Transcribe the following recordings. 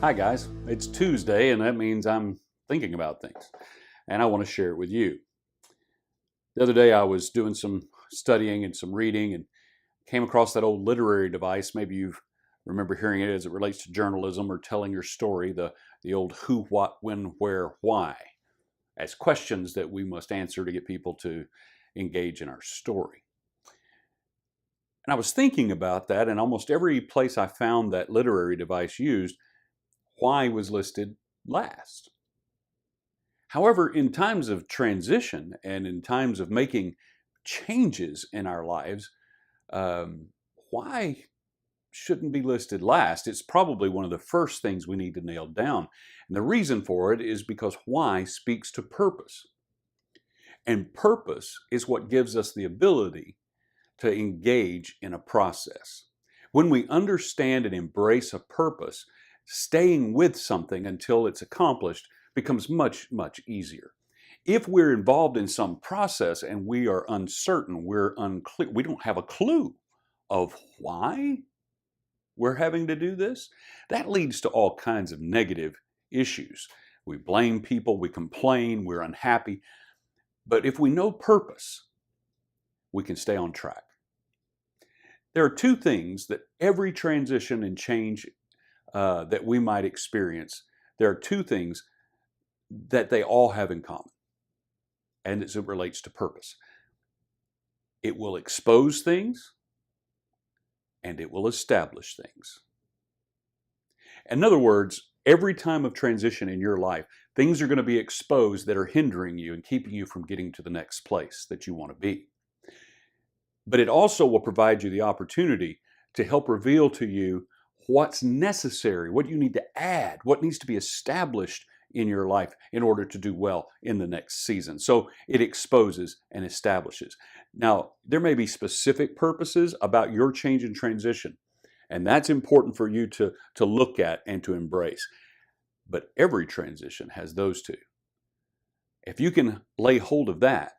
Hi, guys. It's Tuesday, and that means I'm thinking about things, and I want to share it with you. The other day, I was doing some studying and some reading and came across that old literary device. Maybe you remember hearing it as it relates to journalism or telling your story, the old who, what, when, where, why, as questions that we must answer to get people to engage in our story. And I was thinking about that, and almost every place I found that literary device used, why was listed last. However, in times of transition and in times of making changes in our lives, um, why shouldn't be listed last? It's probably one of the first things we need to nail down. And the reason for it is because why speaks to purpose. And purpose is what gives us the ability to engage in a process. When we understand and embrace a purpose, staying with something until it's accomplished becomes much, much easier. If we're involved in some process and we are uncertain, we're unclear, we don't have a clue of why we're having to do this, that leads to all kinds of negative issues. We blame people, we complain, we're unhappy. But if we know purpose, we can stay on track. There are two things that every transition and change that we might experience, there are two things that they all have in common, and as it relates to purpose. It will expose things and it will establish things. In other words, every time of transition in your life, things are going to be exposed that are hindering you and keeping you from getting to the next place that you want to be. But it also will provide you the opportunity to help reveal to you what's necessary, what you need to add, what needs to be established in your life in order to do well in the next season. So it exposes and establishes. Now, there may be specific purposes about your change and transition, and that's important for you to look at and to embrace. But every transition has those two. If you can lay hold of that,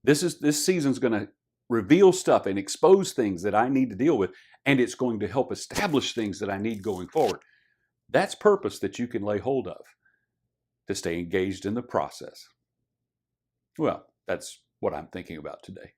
this season's going to reveal stuff and expose things that I need to deal with, and it's going to help establish things that I need going forward. That's purpose that you can lay hold of to stay engaged in the process. Well, that's what I'm thinking about today.